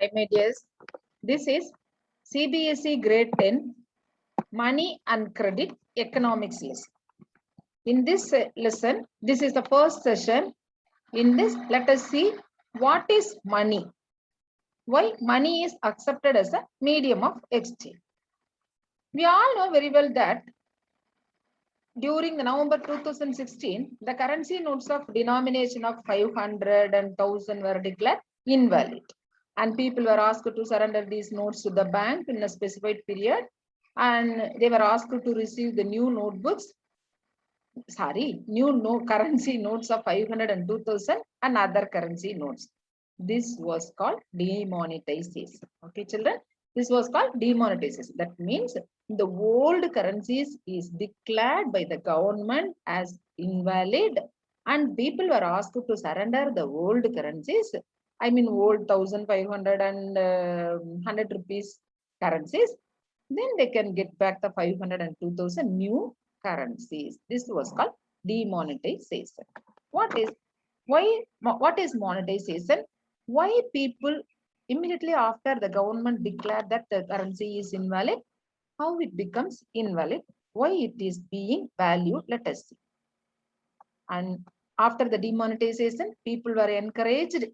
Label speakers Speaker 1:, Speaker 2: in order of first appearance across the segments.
Speaker 1: Hi, my dears. This is CBSE Grade 10 Money and Credit Economics lesson. In this lesson, this is the first session. In this, let us see what is money. Why money is accepted as a medium of exchange. We all know very well that during the November 2016, the currency notes of denomination of 500 and 1000 were declared invalid. And people were asked to surrender these notes to the bank in a specified period. And they were asked to receive the new notebooks, currency notes of 500 and 2000 and other currency notes. This was called demonetization. Okay, children, this was called demonetization. That means the old currencies is declared by the government as invalid and people were asked to surrender the old currencies. I mean, old 1500 and 100 rupees currencies. Then they can get back the 500 and 2000 new currencies. This was called demonetization. What is monetization? Why people immediately after the government declared that the currency is invalid, how it becomes invalid, why it is being valued, let us see. And after the demonetization, people were encouraged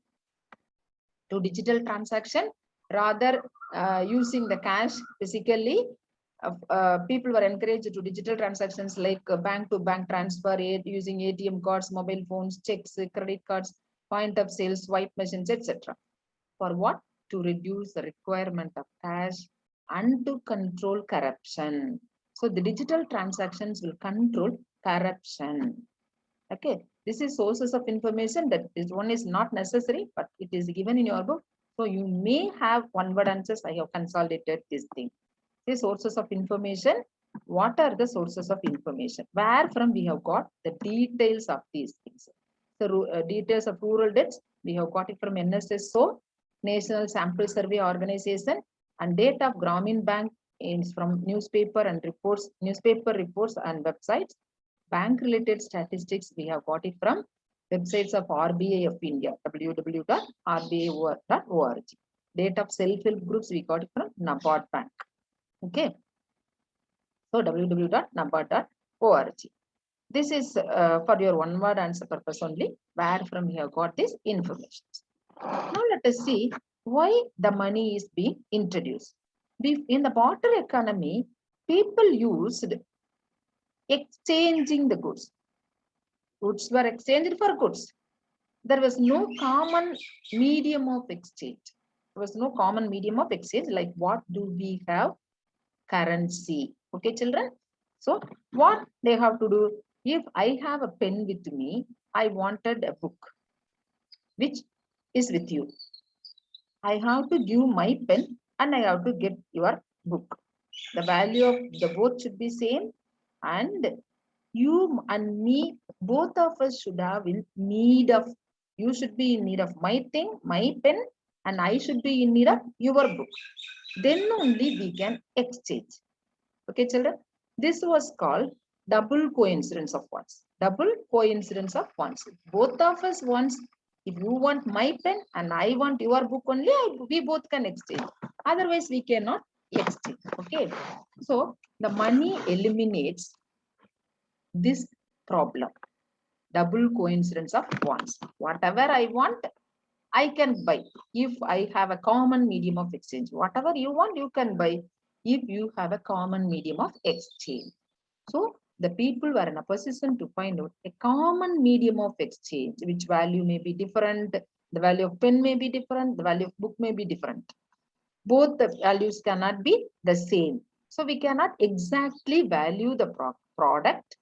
Speaker 1: to digital transaction rather using the cash physically. People were encouraged to digital transactions like bank to bank transfer, using ATM cards, mobile phones, checks, credit cards, point of sale, swipe machines, etc. For what? To reduce the requirement of cash and to control corruption. So the digital transactions will control corruption. Okay, this is sources of information. That this one is not necessary, but it is given in your book. So you may have one word answers. I have consolidated this thing. The sources of information. What are the sources of information? Where from we have got the details of these things? The details of rural debts, we have got it from NSSO, National Sample Survey Organization, and data of Grameen Bank is from newspaper reports and websites. Bank related statistics, we have got it from websites of RBI of India, www.rbai.org. Data of self-help groups, we got it from NABARD Bank. Okay. So www.nabad.org. This is for your one word answer purpose only, where from you have got this information. Now let us see why the money is being introduced. In the barter economy, people used exchanging the goods. Goods were exchanged for goods. There was no common medium of exchange. There was no common medium of exchange. Like what do we have? Currency. Okay, children. So what they have to do? If I have a pen with me, I wanted a book, which is with you. I have to give my pen and I have to get your book. The value of the both should be same, and you and me, both of us should have in need of, you should be in need of my thing, my pen, and I should be in need of your book. Then only we can exchange. Okay, children. This was called double coincidence of wants. Double coincidence of wants. Both of us wants. If you want my pen and I want your book only, we both can exchange. Otherwise, we cannot exchange. Okay. So the money eliminates this problem. Double coincidence of wants. Whatever I want, I can buy. If I have a common medium of exchange, whatever you want, you can buy if you have a common medium of exchange. So the people were in a position to find out a common medium of exchange, which value may be different. The value of pen may be different. The value of book may be different. Both the values cannot be the same. So we cannot exactly value the product,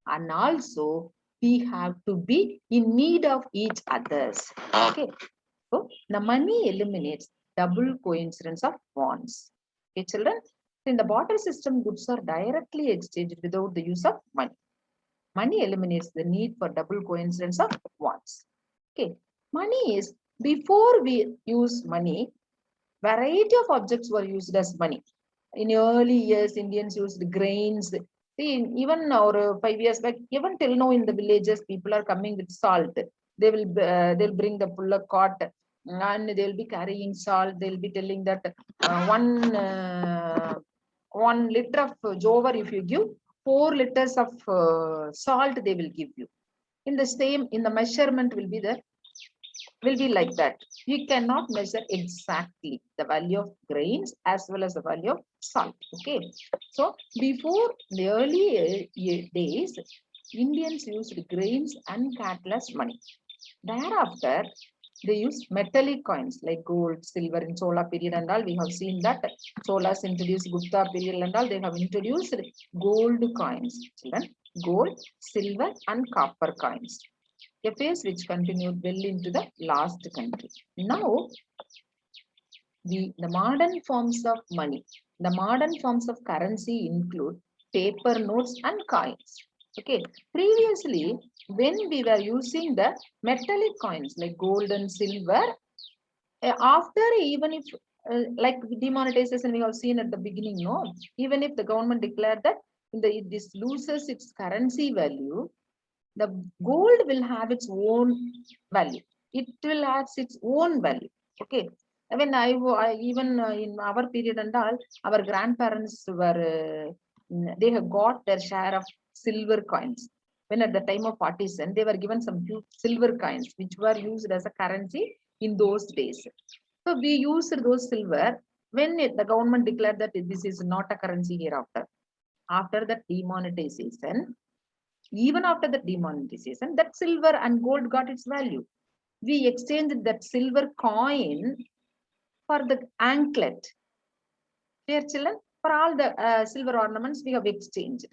Speaker 1: and also we have to be in need of each others. Okay. So the money eliminates double coincidence of wants. Okay, children. In the barter system, goods are directly exchanged without the use of money. Money eliminates the need for double coincidence of wants. Okay. Money is, before we use money, variety of objects were used as money. In early years, Indians used grains. See, even our 5 years back, even till now in the villages, people are coming with salt. They'll bring the pulla cart and they'll be carrying salt. They'll be telling that 1 liter of jover, if you give 4 liters of salt, they will give you. In the measurement will be there, will be like that. You cannot measure exactly the value of grains as well as the value of salt. Okay. So before the early days, Indians used grains and cattle as money. Thereafter, they used metallic coins like gold, silver in Chola period and all. We have seen that Cholas introduced Gupta period and all. They have introduced gold coins, children, gold, silver and copper coins. A phase which continued well into the last country. Now, the modern forms of money, the modern forms of currency include paper notes and coins. Okay, previously, when we were using the metallic coins like gold and silver, after even if like demonetization we have seen at the beginning, no, even if the government declared that this loses its currency value, the gold will have its own value. It will have its own value. Okay. I mean, I even in our period and all, our grandparents were, they have got their share of silver coins. When at the time of partition, they were given some few silver coins, which were used as a currency in those days. So we used those silver when the government declared that this is not a currency hereafter. After the demonetization, even after the demonetization, that silver and gold got its value. We exchanged that silver coin for the anklet. Dear children, for all the silver ornaments we have exchanged.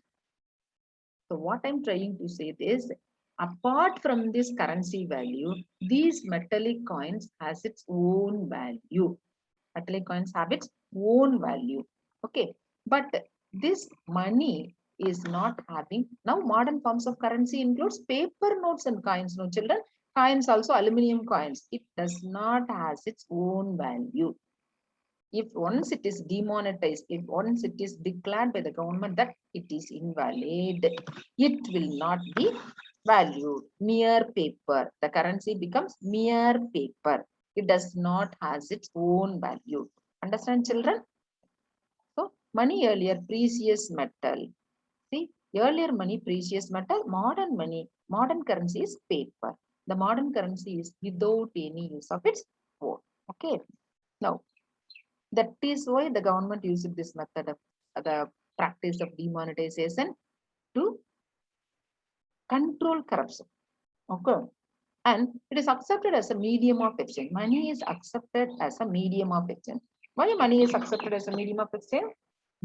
Speaker 1: So what I'm trying to say is, apart from this currency value, these metallic coins has its own value. Metallic coins have its own value. Okay, but this money is not having. Now modern forms of currency includes paper notes and coins. No children, coins also aluminum coins. It does not has its own value. If once it is demonetized, if once it is declared by the government that it is invalid, it will not be valued. Mere paper, the currency becomes mere paper. It does not has its own value. Understand, children? So money earlier, precious metal. See, earlier money, precious metal, modern money, modern currency is paper. The modern currency is without any use of its own. Okay. Now, that is why the government used this method of the practice of demonetization to control corruption. Okay. And it is accepted as a medium of exchange. Money is accepted as a medium of exchange. Why money is accepted as a medium of exchange?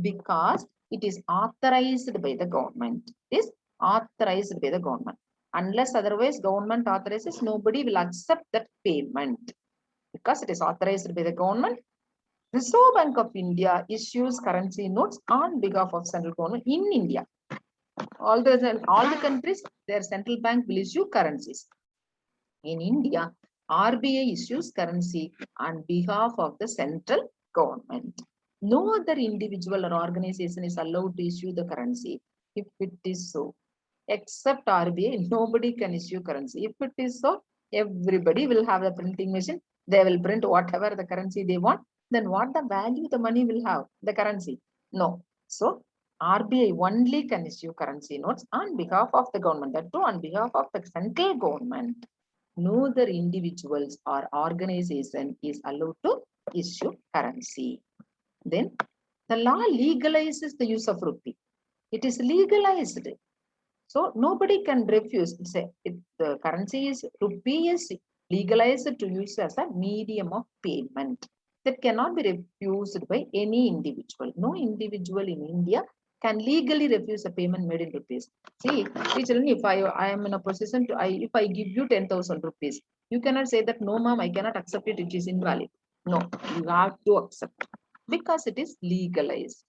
Speaker 1: Because it is authorized by the government. It is authorized by the government. Unless otherwise government authorizes, nobody will accept that payment. Because it is authorized by the government, Reserve Bank of India issues currency notes on behalf of central government in India. All the countries, their central bank will issue currencies. In India, RBI issues currency on behalf of the central government. No other individual or organization is allowed to issue the currency. If it is so, except RBI, nobody can issue currency. If it is so, everybody will have a printing machine. They will print whatever the currency they want. Then what the value the money will have, the currency? No. So RBI only can issue currency notes on behalf of the government. That too on behalf of the central government. No other individuals or organization is allowed to issue currency. Then the law legalizes the use of rupee. It is legalized. So nobody can refuse. If the currency is rupee is legalized to use as a medium of payment. That cannot be refused by any individual. No individual in India can legally refuse a payment made in rupees. See, children, if I am in a position to, if I give you 10,000 rupees, you cannot say that, no, ma'am, I cannot accept it. It is invalid. No, you have to accept because it is legalized.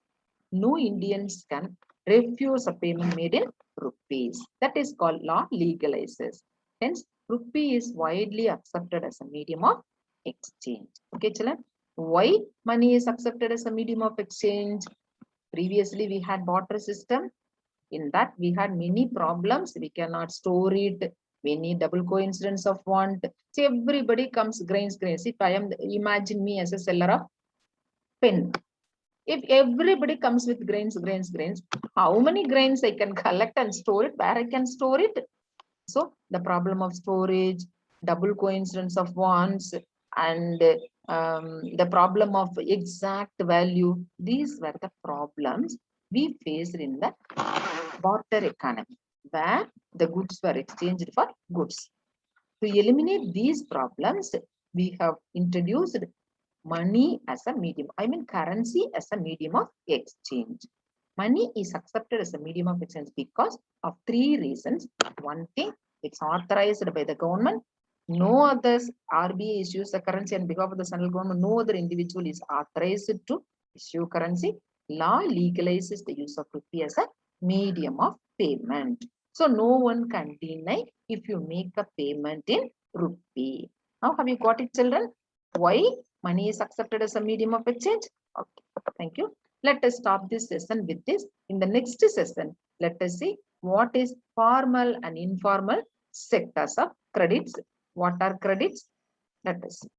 Speaker 1: No Indians can refuse a payment made in rupees. That is called law legalizes. Hence, rupee is widely accepted as a medium of exchange. Okay, children. Why money is accepted as a medium of exchange? Previously, we had barter system. In that, we had many problems. We cannot store it. We need double coincidence of want. See, everybody comes grains. If I am, imagine me as a seller of pen. If everybody comes with grains, how many grains I can collect and store it? Where I can store it? So the problem of storage, double coincidence of wants, and the problem of exact value. These were the problems we faced in the barter economy, where the goods were exchanged for goods. To eliminate these problems, we have introduced money as a medium. I mean currency as a medium of exchange. Money is accepted as a medium of exchange because of three reasons. One thing, it's authorized by the government. No others, RBI issues the currency, and because of the central government, no other individual is authorized to issue currency. Law legalizes the use of rupee as a medium of payment. So no one can deny if you make a payment in rupee. Now have you got it, children? Why money is accepted as a medium of exchange? Okay, thank you. Let us stop this session with this. In the next session, let us see what is formal and informal sectors of credits. What are credits? Let us see.